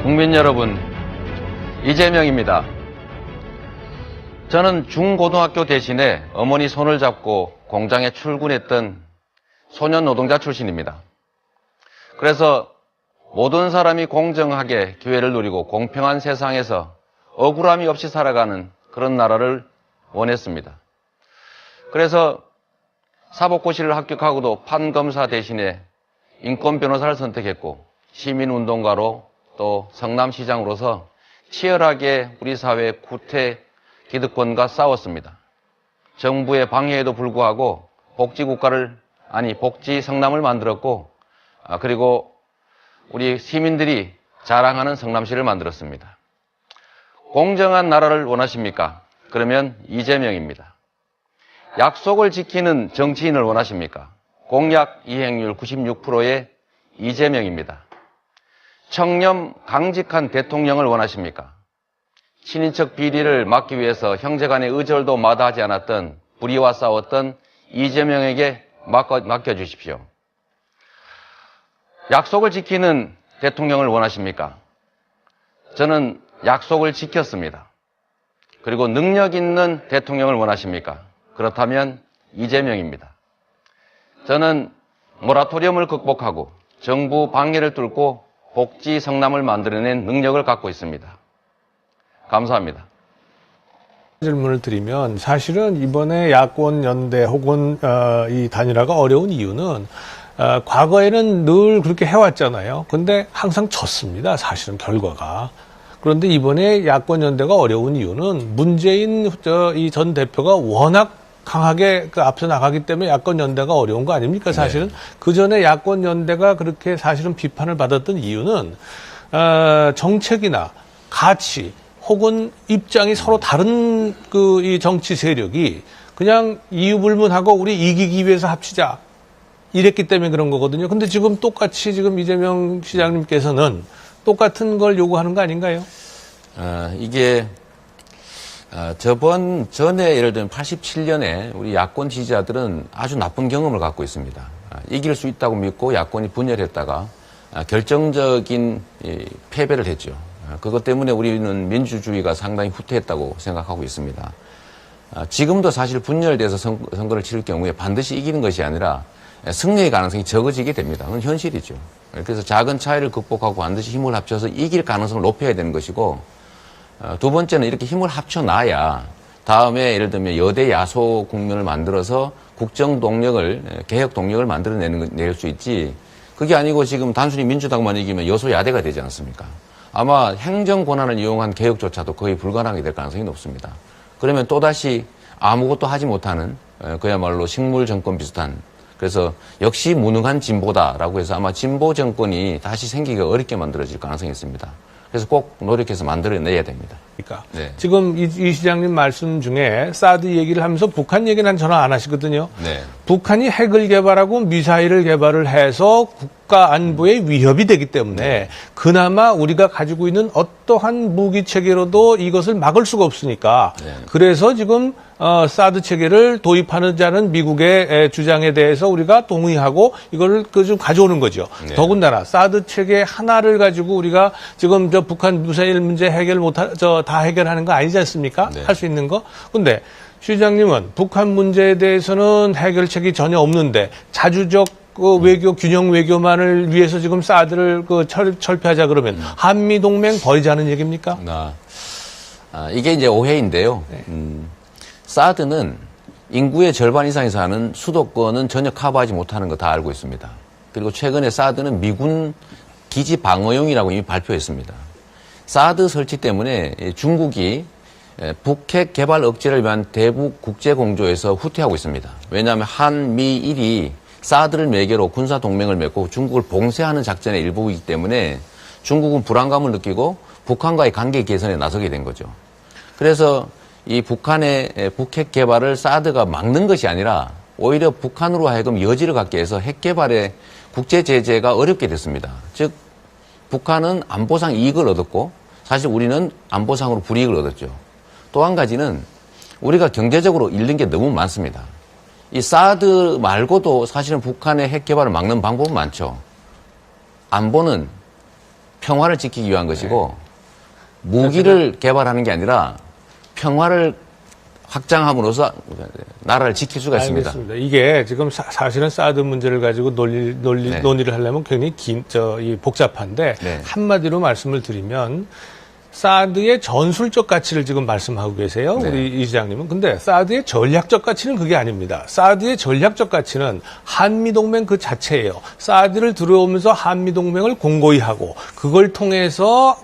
국민 여러분, 이재명입니다. 저는 중고등학교 대신에 어머니 손을 잡고 공장에 출근했던 소년 노동자 출신입니다. 그래서 모든 사람이 공정하게 기회를 누리고 공평한 세상에서 억울함이 없이 살아가는 그런 나라를 원했습니다. 그래서 사법고시를 합격하고도 판검사 대신에 인권 변호사를 선택했고 시민운동가로 또 성남시장으로서 치열하게 우리 사회의 구태 기득권과 싸웠습니다. 정부의 방해에도 불구하고 복지 성남을 만들었고 그리고 우리 시민들이 자랑하는 성남시를 만들었습니다. 공정한 나라를 원하십니까? 그러면 이재명입니다. 약속을 지키는 정치인을 원하십니까? 공약 이행률 96%의 이재명입니다. 청렴 강직한 대통령을 원하십니까? 친인척 비리를 막기 위해서 형제간의 의절도 마다하지 않았던 불의와 싸웠던 이재명에게 맡겨주십시오. 약속을 지키는 대통령을 원하십니까? 저는 약속을 지켰습니다. 그리고 능력 있는 대통령을 원하십니까? 그렇다면 이재명입니다. 저는 모라토리엄을 극복하고 정부 방해를 뚫고 복지 성남을 만들어낸 능력을 갖고 있습니다. 감사합니다. 질문을 드리면 사실은 이번에 야권 연대 혹은 이 단일화가 어려운 이유는 과거에는 늘 그렇게 해왔잖아요. 근데 항상 졌습니다. 사실은 결과가. 그런데 이번에 야권 연대가 어려운 이유는 문재인 이 전 대표가 워낙 강하게 앞서 나가기 때문에 야권 연대가 어려운 거 아닙니까? 사실은. 네. 그 전에 야권 연대가 그렇게 사실은 비판을 받았던 이유는 정책이나 가치 혹은 입장이 서로 다른 이 정치 세력이 그냥 이유불문하고 우리 이기기 위해서 합치자 이랬기 때문에 그런 거거든요. 근데 지금 똑같이 지금 이재명 시장님께서는 똑같은 걸 요구하는 거 아닌가요? 이게 전에 예를 들면 87년에 우리 야권 지지자들은 아주 나쁜 경험을 갖고 있습니다. 이길 수 있다고 믿고 야권이 분열했다가 결정적인 패배를 했죠. 그것 때문에 우리는 민주주의가 상당히 후퇴했다고 생각하고 있습니다. 지금도 사실 분열돼서 선거를 치를 경우에 반드시 이기는 것이 아니라 승리의 가능성이 적어지게 됩니다. 그건 현실이죠. 그래서 작은 차이를 극복하고 반드시 힘을 합쳐서 이길 가능성을 높여야 되는 것이고, 두 번째는 이렇게 힘을 합쳐놔야 다음에 예를 들면 여대 야소 국면을 만들어서 국정 동력을, 개혁 동력을 만들어낼 수 있지, 그게 아니고 지금 단순히 민주당만 이기면 여소야대가 되지 않습니까? 아마 행정 권한을 이용한 개혁조차도 거의 불가능하게 될 가능성이 높습니다. 그러면 또다시 아무것도 하지 못하는 그야말로 식물 정권 비슷한, 그래서 역시 무능한 진보다라고 해서 아마 진보 정권이 다시 생기기가 어렵게 만들어질 가능성이 있습니다. 그래서 꼭 노력해서 만들어내야 됩니다. 그러니까 네. 지금 이 시장님 말씀 중에 사드 얘기를 하면서 북한 얘기는 전혀 안 하시거든요. 네. 북한이 핵을 개발하고 미사일을 개발을 해서 국가 안보에 위협이 되기 때문에 그나마 우리가 가지고 있는 어떠한 무기 체계로도 이것을 막을 수가 없으니까 그래서 지금 사드 체계를 도입하자는 미국의 주장에 대해서 우리가 동의하고 이걸 좀 가져오는 거죠. 네. 더군다나 사드 체계 하나를 가지고 우리가 지금 북한 미사일 문제 다 해결하는 거 아니지 않습니까? 네. 할 수 있는 거. 근데 시장님은 북한 문제에 대해서는 해결책이 전혀 없는데 자주적 외교, 균형 외교만을 위해서 지금 사드를 철폐하자 그러면 한미 동맹 버리자는 얘기입니까? 이게 이제 오해인데요. 네. 사드는 인구의 절반 이상이 사는 수도권은 전혀 커버하지 못하는 거 다 알고 있습니다. 그리고 최근에 사드는 미군 기지 방어용이라고 이미 발표했습니다. 사드 설치 때문에 중국이 북핵 개발 억제를 위한 대북 국제 공조에서 후퇴하고 있습니다. 왜냐하면 한미일이 사드를 매개로 군사 동맹을 맺고 중국을 봉쇄하는 작전의 일부이기 때문에 중국은 불안감을 느끼고 북한과의 관계 개선에 나서게 된 거죠. 그래서 이 북한의 북핵 개발을 사드가 막는 것이 아니라 오히려 북한으로 하여금 여지를 갖게 해서 핵 개발에 국제 제재가 어렵게 됐습니다. 즉 북한은 안보상 이익을 얻었고 사실 우리는 안보상으로 불이익을 얻었죠. 또 한 가지는 우리가 경제적으로 잃는 게 너무 많습니다. 이 사드 말고도 사실은 북한의 핵 개발을 막는 방법은 많죠. 안보는 평화를 지키기 위한 것이고 무기를 개발하는 게 아니라 평화를 확장함으로써 나라를 지킬 수가 있습니다. 알겠습니다. 이게 지금 사실은 사드 문제를 가지고 논의를 하려면 굉장히 복잡한데 네. 한마디로 말씀을 드리면 사드의 전술적 가치를 지금 말씀하고 계세요. 네. 우리 이 시장님은. 근데 사드의 전략적 가치는 그게 아닙니다. 사드의 전략적 가치는 한미동맹 그 자체예요. 사드를 들어오면서 한미동맹을 공고히 하고 그걸 통해서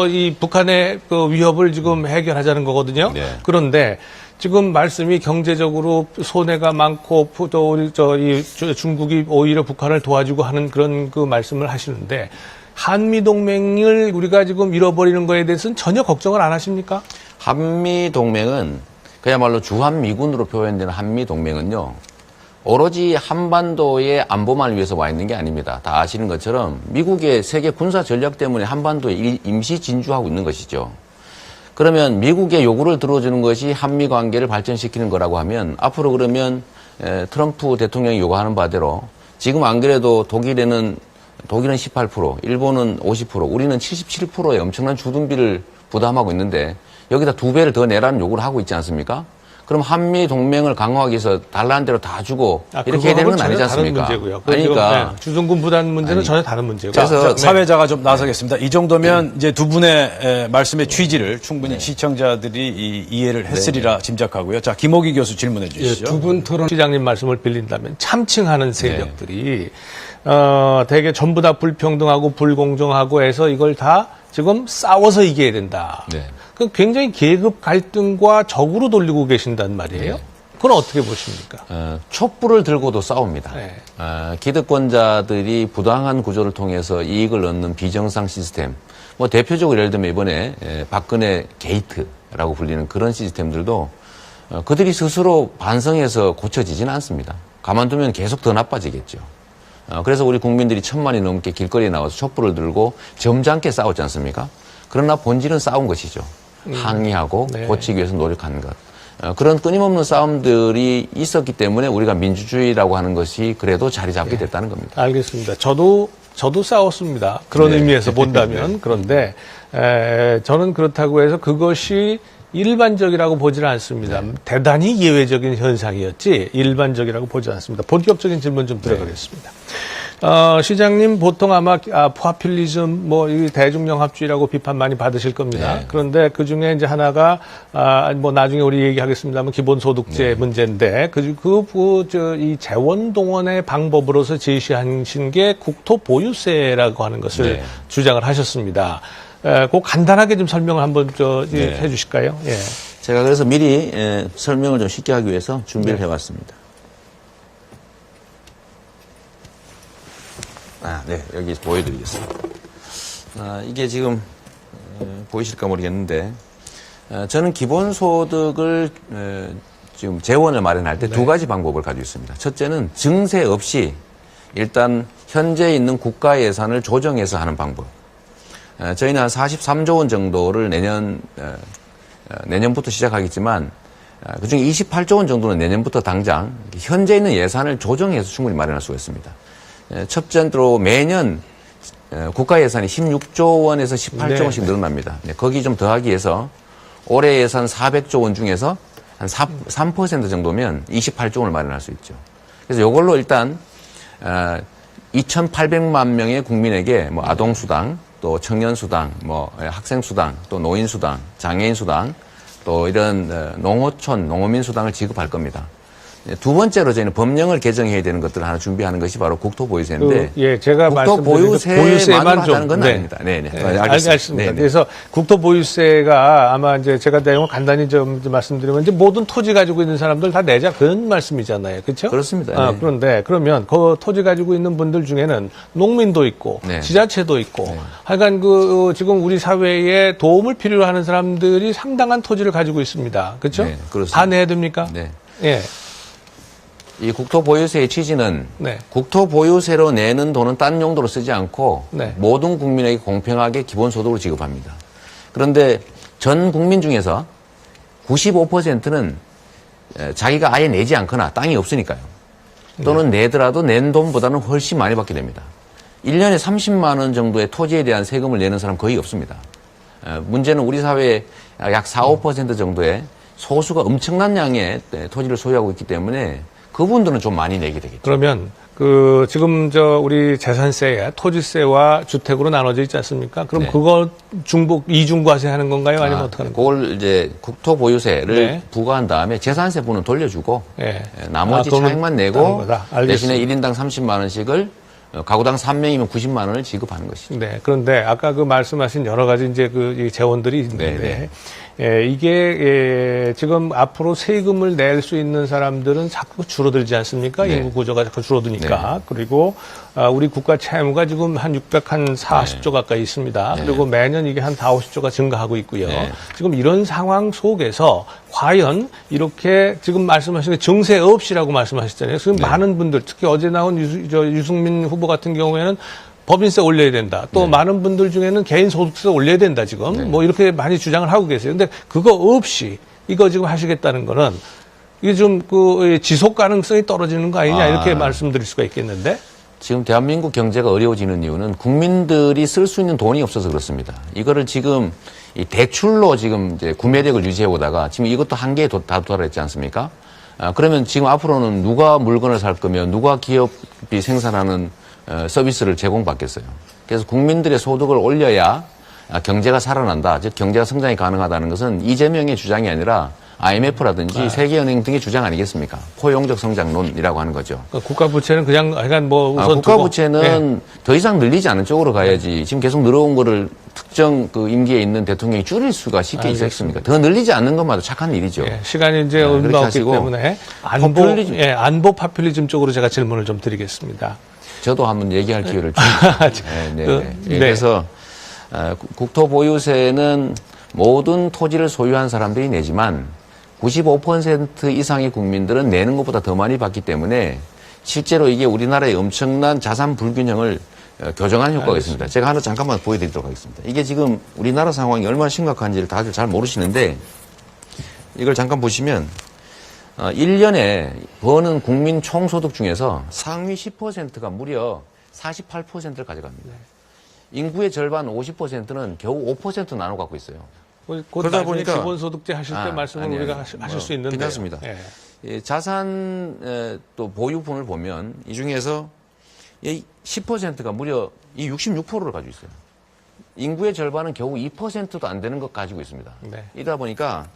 이 북한의 그 위협을 지금 해결하자는 거거든요. 네. 그런데 지금 말씀이 경제적으로 손해가 많고 또 이 중국이 오히려 북한을 도와주고 하는 그런 그 말씀을 하시는데 한미동맹을 우리가 지금 잃어버리는 거에 대해서는 전혀 걱정을 안 하십니까? 한미동맹은 그야말로 주한미군으로 표현되는 한미동맹은요. 오로지 한반도의 안보만을 위해서 와 있는 게 아닙니다. 다 아시는 것처럼 미국의 세계 군사 전략 때문에 한반도에 임시 진주하고 있는 것이죠. 그러면 미국의 요구를 들어주는 것이 한미 관계를 발전시키는 거라고 하면 앞으로 그러면 트럼프 대통령이 요구하는 바대로 지금 안 그래도 독일은 18%, 일본은 50%, 우리는 77%의 엄청난 주둔비를 부담하고 있는데 여기다 2배를 더 내라는 요구를 하고 있지 않습니까? 그럼 한미 동맹을 강화하기 위해서 달라는 대로 다 주고 이렇게 해야 되는 건 아니지 않습니까? 다른 문제고요. 그러니까 주둔군 부담 문제는 전혀 다른 문제고요. 그래서 사회자가 좀 나서겠습니다. 이 정도면 이제 두 분의 말씀의 취지를 충분히 시청자들이 이해를 했으리라 짐작하고요. 자, 김호기 교수 질문해 주시죠. 두 분 토론 시장님 말씀을 빌린다면 참칭하는 세력들이 되게 전부 다 불평등하고 불공정하고 해서 이걸 다 지금 싸워서 이겨야 된다. 네. 그 굉장히 계급 갈등과 적으로 돌리고 계신단 말이에요. 네. 그건 어떻게 보십니까? 촛불을 들고도 싸웁니다. 네. 기득권자들이 부당한 구조를 통해서 이익을 얻는 비정상 시스템. 뭐 대표적으로 예를 들면 이번에 박근혜 게이트라고 불리는 그런 시스템들도 그들이 스스로 반성해서 고쳐지지는 않습니다. 가만두면 계속 더 나빠지겠죠. 그래서 우리 국민들이 1000만이 넘게 길거리에 나와서 촛불을 들고 점잖게 싸웠지 않습니까? 그러나 본질은 싸운 것이죠. 항의하고 네. 고치기 위해서 노력하는 것. 그런 끊임없는 싸움들이 있었기 때문에 우리가 민주주의라고 하는 것이 그래도 자리 잡게 됐다는 겁니다. 알겠습니다. 저도 싸웠습니다. 그런 네. 의미에서 본다면. 그런데 저는 그렇다고 해서 그것이 일반적이라고 보지는 않습니다. 대단히 예외적인 현상이었지 일반적이라고 보지 않습니다. 본격적인 질문 좀 들어가겠습니다. 시장님 보통 아마 포퓰리즘 이 대중영합주의라고 비판 많이 받으실 겁니다. 네. 그런데 그 중에 이제 하나가 나중에 우리 얘기하겠습니다만 기본소득제 문제인데 이 재원동원의 방법으로서 제시하신 게 국토보유세라고 하는 것을 주장을 하셨습니다. 그 간단하게 좀 설명을 한번 해주실까요? 예. 제가 그래서 미리 설명을 좀 쉽게 하기 위해서 준비를 해왔습니다. 네, 여기 보여드리겠습니다. 이게 지금 보이실까 모르겠는데 저는 기본소득을 지금 재원을 마련할 때 두 가지 방법을 가지고 있습니다. 첫째는 증세 없이 일단 현재 있는 국가 예산을 조정해서 하는 방법. 저희는 한 43조 원 정도를 내년부터 시작하겠지만 그중에 28조 원 정도는 내년부터 당장 현재 있는 예산을 조정해서 충분히 마련할 수가 있습니다. 첫 번째로 매년 국가 예산이 16조 원에서 18조 원씩 늘어납니다. 거기 좀 더하기 위해서 올해 예산 400조 원 중에서 한 3% 정도면 28조 원을 마련할 수 있죠. 그래서 이걸로 일단 2,800만 명의 국민에게 아동수당, 또 청년수당, 학생수당, 또 노인수당, 장애인수당, 또 이런 농어촌, 농어민수당을 지급할 겁니다. 두 번째로 저희는 법령을 개정해야 되는 것들을 하나 준비하는 것이 바로 국토보유세인데 제가 국토보유세만 하는 건 아닙니다. 알겠습니다. 네네. 그래서 국토보유세가 아마 이제 제가 내용을 간단히 좀 말씀드리면 이제 모든 토지 가지고 있는 사람들 다 내자 그런 말씀이잖아요. 그렇죠? 그렇습니다. 네. 그런데 그러면 그 토지 가지고 있는 분들 중에는 농민도 있고 지자체도 있고 하여간 지금 우리 사회에 도움을 필요로 하는 사람들이 상당한 토지를 가지고 있습니다. 그렇죠? 네, 그렇습니다. 다 내야 됩니까? 네. 예. 이 국토보유세의 취지는 네. 국토보유세로 내는 돈은 딴 용도로 쓰지 않고 네. 모든 국민에게 공평하게 기본소득을 지급합니다. 그런데 전 국민 중에서 95%는 자기가 아예 내지 않거나 땅이 없으니까요. 또는 내더라도 낸 돈보다는 훨씬 많이 받게 됩니다. 1년에 30만 원 정도의 토지에 대한 세금을 내는 사람 거의 없습니다. 문제는 우리 사회에 약 4, 5% 정도의 소수가 엄청난 양의 토지를 소유하고 있기 때문에 그분들은 좀 많이 내게 되겠죠. 그러면 지금 우리 재산세, 토지세와 주택으로 나눠져 있지 않습니까? 그럼 네. 그거 이중과세 하는 건가요? 아니면 어떻게 하는 거예요? 그걸 이제 국토보유세를 네. 부과한 다음에 재산세분은 돌려주고 네. 나머지 돈은 차익만 내고 따는 거다. 알겠습니다. 대신에 1인당 30만 원씩을 가구당 3명이면 90만 원을 지급하는 것이죠. 네. 그런데 아까 말씀하신 여러 가지 이제 이 재원들이 있는데 이게 지금 앞으로 세금을 낼 수 있는 사람들은 자꾸 줄어들지 않습니까? 네. 인구 구조가 자꾸 줄어드니까. 그리고 우리 국가 채무가 지금 한 640조 가까이 있습니다. 그리고 매년 이게 한 4, 50조가 증가하고 있고요. 지금 이런 상황 속에서 과연 이렇게 지금 말씀하신 게 증세 없이라고 말씀하셨잖아요. 지금 많은 분들, 특히 어제 나온 유승민 후보 같은 경우에는 법인세 올려야 된다. 또 많은 분들 중에는 개인 소득세 올려야 된다, 지금. 뭐 이렇게 많이 주장을 하고 계세요. 근데 그거 없이 이거 지금 하시겠다는 거는 이게 좀 지속 가능성이 떨어지는 거 아니냐 이렇게 말씀드릴 수가 있겠는데. 지금 대한민국 경제가 어려워지는 이유는 국민들이 쓸 수 있는 돈이 없어서 그렇습니다. 이거를 지금 이 대출로 지금 이제 구매력을 유지해 오다가 지금 이것도 한계에 다다랐지 않습니까? 그러면 지금 앞으로는 누가 물건을 살 거면 누가 기업이 생산하는 서비스를 제공받겠어요. 그래서 국민들의 소득을 올려야 경제가 살아난다. 즉 경제가 성장이 가능하다는 것은 이재명의 주장이 아니라 IMF라든지 세계은행 등의 주장 아니겠습니까? 포용적 성장론이라고 하는 거죠. 그러니까 국가 부채는 그냥 약간 우선 국가 부채는 더 이상 늘리지 않은 쪽으로 가야지. 지금 계속 늘어온 거를 특정 임기에 있는 대통령이 줄일 수가 쉽게 있겠습니까? 더 늘리지 않는 것마저 착한 일이죠. 시간이 이제 얼마 없기 때문에 안보 파퓰리즘 쪽으로 제가 질문을 좀 드리겠습니다. 저도 한번 얘기할 기회를 주십시오. 그래서 국토보유세는 모든 토지를 소유한 사람들이 내지만 95% 이상의 국민들은 내는 것보다 더 많이 받기 때문에 실제로 이게 우리나라의 엄청난 자산 불균형을 교정하는 효과가 있습니다. 제가 하나 잠깐만 보여드리도록 하겠습니다. 이게 지금 우리나라 상황이 얼마나 심각한지를 다들 잘 모르시는데 이걸 잠깐 보시면 1년에 버는 국민 총소득 중에서 상위 10%가 무려 48%를 가져갑니다. 인구의 절반 50%는 겨우 5% 나눠 갖고 있어요. 그러다 보니까 기본소득제 하실 때 말씀을 우리가 하실 수 있는데 괜찮습니다. 자산 또 보유분을 보면 이 중에서 10%가 무려 이 66%를 가지고 있어요. 인구의 절반은 겨우 2%도 안 되는 것 가지고 있습니다. 이러다 보니까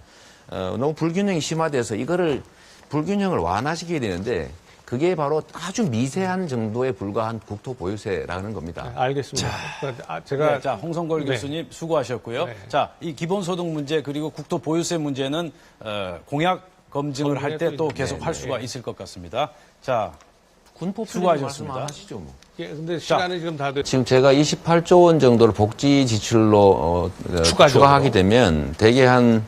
너무 불균형이 심화돼서 이거를 불균형을 완화시켜야 되는데 그게 바로 아주 미세한 정도에 불과한 국토보유세라는 겁니다. 알겠습니다. 제가 홍성걸 교수님 수고하셨고요. 자, 이 기본소득 문제 그리고 국토보유세 문제는 공약 검증을 할 때 또 계속 할 수가 있을 것 같습니다. 자, 수고하셨습니다. 하시죠, 뭐. 근데 시간이 지금 다 됐. 지금 제가 28조 원 정도를 복지 지출로 추가하게 되면 대개 한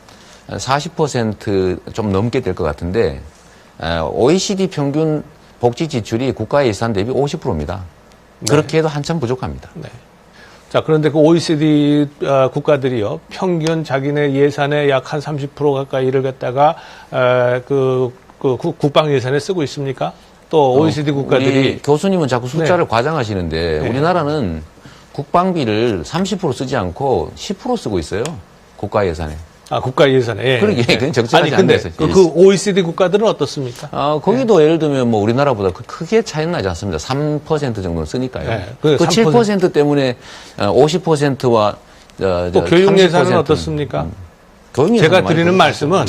40% 좀 넘게 될 것 같은데 OECD 평균 복지 지출이 국가 예산 대비 50%입니다. 그렇게 해도 한참 부족합니다. 자, 그런데 그 OECD 국가들이요, 평균 자기네 예산의 약 한 30% 가까이를 갖다가 국방 예산에 쓰고 있습니까? 또 OECD 국가들이 교수님은 자꾸 숫자를 과장하시는데 우리나라는 국방비를 30% 쓰지 않고 10% 쓰고 있어요. 국가 예산에. 국가 예산에. 그러게, 그건 적절하지 근데 않아서. 그 OECD 국가들은 어떻습니까? 거기도 예를 들면 뭐 우리나라보다 크게 차이는 나지 않습니다. 3% 정도는 쓰니까요. 그 7% 때문에 50%와 또 교육 예산은 어떻습니까? 제가 드리는 말씀은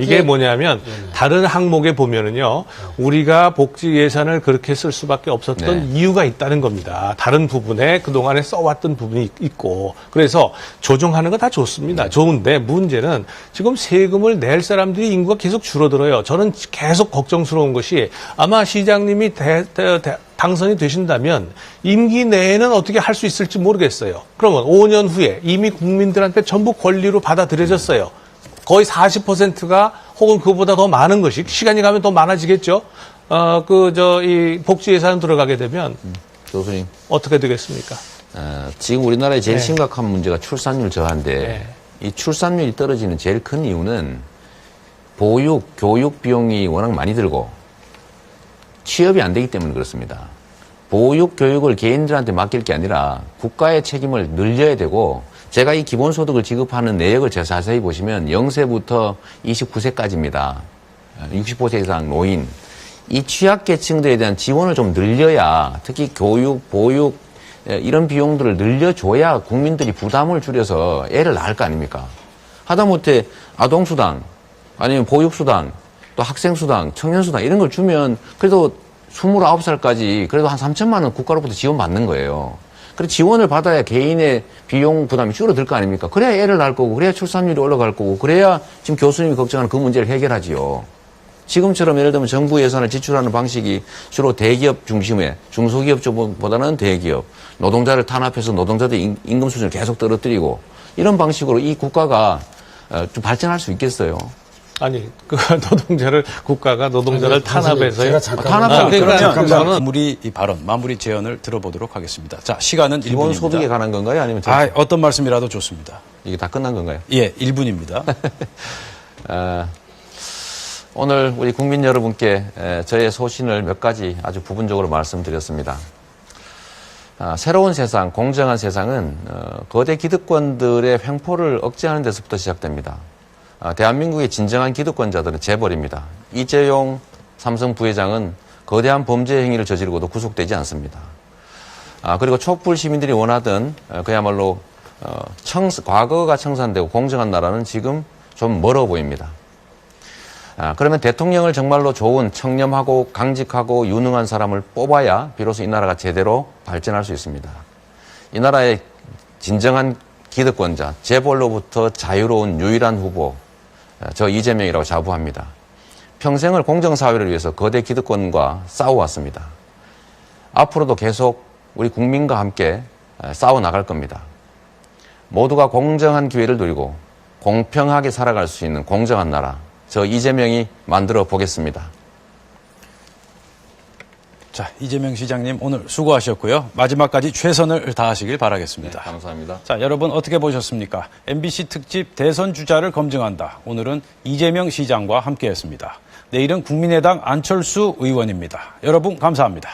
이게 뭐냐면 다른 항목에 보면은요, 우리가 복지 예산을 그렇게 쓸 수밖에 없었던 이유가 있다는 겁니다. 다른 부분에 그동안에 써왔던 부분이 있고, 그래서 조정하는 거 다 좋습니다. 좋은데 문제는 지금 세금을 낼 사람들이 인구가 계속 줄어들어요. 저는 계속 걱정스러운 것이 아마 시장님이 당선이 되신다면 임기 내에는 어떻게 할 수 있을지 모르겠어요. 그러면 5년 후에 이미 국민들한테 전부 권리로 받아들여졌어요. 거의 40%가 혹은 그보다 더 많은 것이 시간이 가면 더 많아지겠죠. 이 복지 예산 들어가게 되면 교수님 어떻게 되겠습니까? 지금 우리나라의 제일 심각한 문제가 출산율 저하인데 이 출산율이 떨어지는 제일 큰 이유는 보육, 교육 비용이 워낙 많이 들고 취업이 안 되기 때문에 그렇습니다. 보육 교육을 개인들한테 맡길 게 아니라 국가의 책임을 늘려야 되고, 제가 이 기본소득을 지급하는 내역을 자세히 보시면 0세부터 29세까지입니다. 60세 이상 노인. 이 취약계층들에 대한 지원을 좀 늘려야, 특히 교육, 보육, 이런 비용들을 늘려줘야 국민들이 부담을 줄여서 애를 낳을 거 아닙니까? 하다못해 아동수당, 아니면 보육수당, 또 학생수당, 청년수당 이런 걸 주면 그래도 29살까지 그래도 한 3천만 원 국가로부터 지원받는 거예요. 그래 지원을 받아야 개인의 비용 부담이 줄어들 거 아닙니까? 그래야 애를 낳을 거고, 그래야 출산율이 올라갈 거고, 그래야 지금 교수님이 걱정하는 그 문제를 해결하지요. 지금처럼 예를 들면 정부 예산을 지출하는 방식이 주로 대기업 중심의 중소기업 쪽보다는 대기업, 노동자를 탄압해서 노동자들 임금 수준을 계속 떨어뜨리고 이런 방식으로 이 국가가 좀 발전할 수 있겠어요? 아니, 국가가 노동자를 탄압해서요. 그러면 마무리 이 발언, 마무리 제언을 들어보도록 하겠습니다. 자, 시간은 1분입니다. 기본소득에 관한 건가요? 아니면 어떤 말씀이라도 좋습니다. 이게 다 끝난 건가요? 예, 1분입니다. 오늘 우리 국민 여러분께 저의 소신을 몇 가지 아주 부분적으로 말씀드렸습니다. 새로운 세상, 공정한 세상은 거대 기득권들의 횡포를 억제하는 데서부터 시작됩니다. 대한민국의 진정한 기득권자들은 재벌입니다. 이재용 삼성 부회장은 거대한 범죄 행위를 저지르고도 구속되지 않습니다. 그리고 촛불 시민들이 원하던 그야말로 과거가 청산되고 공정한 나라는 지금 좀 멀어 보입니다. 그러면 대통령을 정말로 좋은 청렴하고 강직하고 유능한 사람을 뽑아야 비로소 이 나라가 제대로 발전할 수 있습니다. 이 나라의 진정한 기득권자, 재벌로부터 자유로운 유일한 후보, 저 이재명이라고 자부합니다. 평생을 공정사회를 위해서 거대 기득권과 싸워왔습니다. 앞으로도 계속 우리 국민과 함께 싸워나갈 겁니다. 모두가 공정한 기회를 누리고 공평하게 살아갈 수 있는 공정한 나라, 저 이재명이 만들어 보겠습니다. 자, 이재명 시장님 오늘 수고하셨고요. 마지막까지 최선을 다하시길 바라겠습니다. 네, 감사합니다. 자, 여러분 어떻게 보셨습니까? MBC 특집 대선 주자를 검증한다. 오늘은 이재명 시장과 함께했습니다. 내일은 국민의당 안철수 의원입니다. 여러분 감사합니다.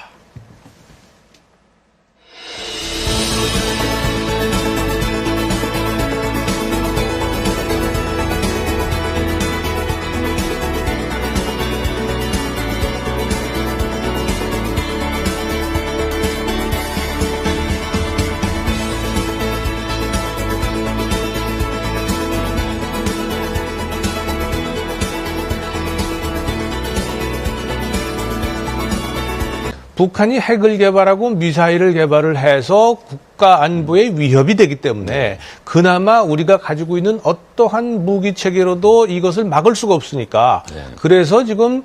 북한이 핵을 개발하고 미사일을 개발을 해서 국가 안보에 위협이 되기 때문에 그나마 우리가 가지고 있는 어떠한 무기 체계로도 이것을 막을 수가 없으니까 그래서 지금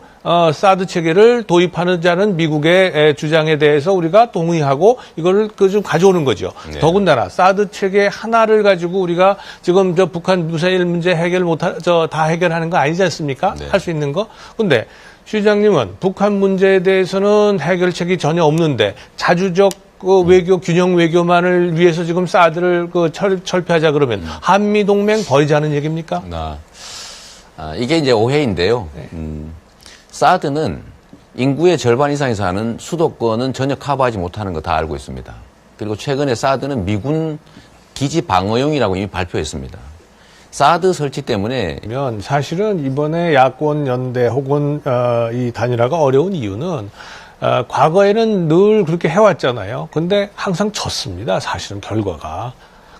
사드 체계를 도입하자는 미국의 주장에 대해서 우리가 동의하고 이걸 좀 가져오는 거죠. 더군다나 사드 체계 하나를 가지고 우리가 지금 저 북한 미사일 문제 해결 다 해결하는 거 아니지 않습니까? 할 수 있는 거. 근데 시장님은 북한 문제에 대해서는 해결책이 전혀 없는데 자주적 외교 균형 외교만을 위해서 지금 사드를 철폐하자 그러면 한미 동맹 버리자는 얘기입니까? 이게 이제 오해인데요. 사드는 인구의 절반 이상이 사는 수도권은 전혀 커버하지 못하는 거 다 알고 있습니다. 그리고 최근에 사드는 미군 기지 방어용이라고 이미 발표했습니다. 사드 설치 때문에 사실은 이번에 야권 연대 혹은 이 단일화가 어려운 이유는 과거에는 늘 그렇게 해왔잖아요. 근데 항상 졌습니다. 사실은 결과가.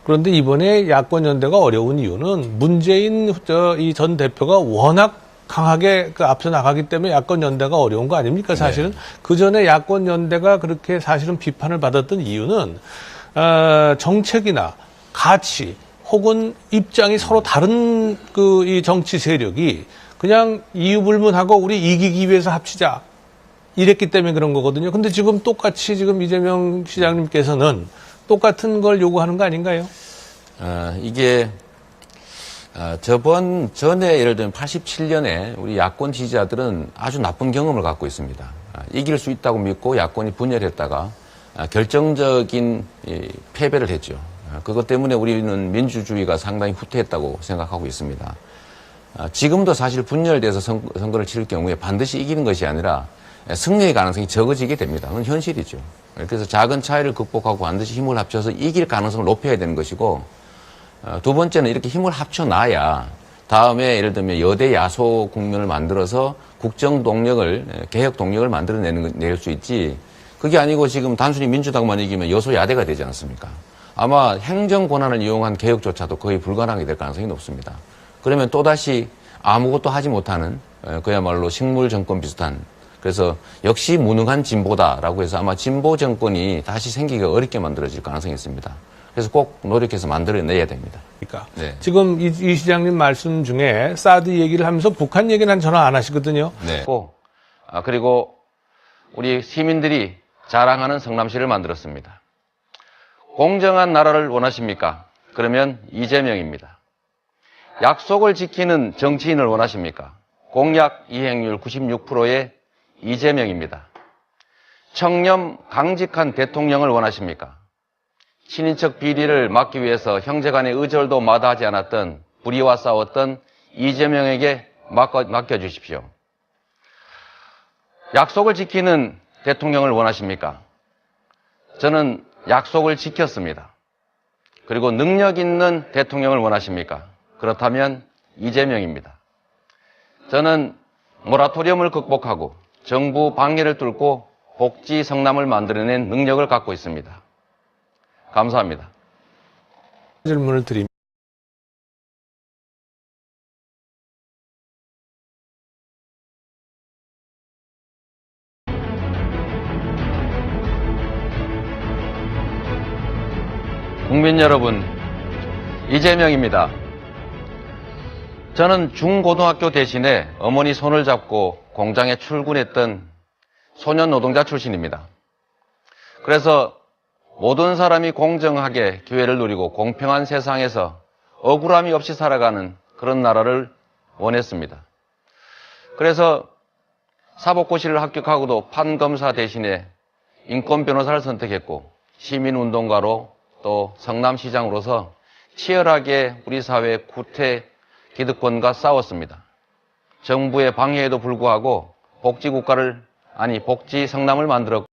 그런데 이번에 야권 연대가 어려운 이유는 문재인 이 전 대표가 워낙 강하게 앞서 나가기 때문에 야권 연대가 어려운 거 아닙니까? 사실은 그 전에 야권 연대가 그렇게 사실은 비판을 받았던 이유는 정책이나 가치 혹은 입장이 서로 다른 이 정치 세력이 그냥 이유불문하고 우리 이기기 위해서 합치자 이랬기 때문에 그런 거거든요. 근데 지금 똑같이 지금 이재명 시장님께서는 똑같은 걸 요구하는 거 아닌가요? 이게 전에 예를 들면 87년에 우리 야권 지지자들은 아주 나쁜 경험을 갖고 있습니다. 이길 수 있다고 믿고 야권이 분열했다가 결정적인 패배를 했죠. 그것 때문에 우리는 민주주의가 상당히 후퇴했다고 생각하고 있습니다. 지금도 사실 분열돼서 선거를 치를 경우에 반드시 이기는 것이 아니라 승리의 가능성이 적어지게 됩니다. 그건 현실이죠. 그래서 작은 차이를 극복하고 반드시 힘을 합쳐서 이길 가능성을 높여야 되는 것이고, 두 번째는 이렇게 힘을 합쳐놔야 다음에 예를 들면 여대 야소 국면을 만들어서 국정 동력을, 개혁 동력을 낼 수 있지, 그게 아니고 지금 단순히 민주당만 이기면 여소 야대가 되지 않습니까? 아마 행정 권한을 이용한 개혁조차도 거의 불가능하게 될 가능성이 높습니다. 그러면 또다시 아무것도 하지 못하는 그야말로 식물 정권 비슷한, 그래서 역시 무능한 진보다라고 해서 아마 진보 정권이 다시 생기기가 어렵게 만들어질 가능성이 있습니다. 그래서 꼭 노력해서 만들어내야 됩니다. 그러니까 네. 지금 이 시장님 말씀 중에 사드 얘기를 하면서 북한 얘기는 전혀 안 하시거든요. 네. 그리고 우리 시민들이 자랑하는 성남시를 만들었습니다. 공정한 나라를 원하십니까? 그러면 이재명입니다. 약속을 지키는 정치인을 원하십니까? 공약 이행률 96%의 이재명입니다. 청렴 강직한 대통령을 원하십니까? 친인척 비리를 막기 위해서 형제간의 의절도 마다하지 않았던, 불의와 싸웠던 이재명에게 맡겨주십시오. 약속을 지키는 대통령을 원하십니까? 저는 약속을 지켰습니다. 그리고 능력 있는 대통령을 원하십니까? 그렇다면 이재명입니다. 저는 모라토리엄을 극복하고 정부 방해를 뚫고 복지 성남을 만들어낸 능력을 갖고 있습니다. 감사합니다. 질문을 드립니다. 국민 여러분, 이재명입니다. 저는 중고등학교 대신에 어머니 손을 잡고 공장에 출근했던 소년 노동자 출신입니다. 그래서 모든 사람이 공정하게 기회를 누리고 공평한 세상에서 억울함이 없이 살아가는 그런 나라를 원했습니다. 그래서 사법고시를 합격하고도 판검사 대신에 인권 변호사를 선택했고, 시민운동가로 또 성남시장으로서 치열하게 우리 사회 구태 기득권과 싸웠습니다. 정부의 방해에도 불구하고 복지 성남을 만들었고,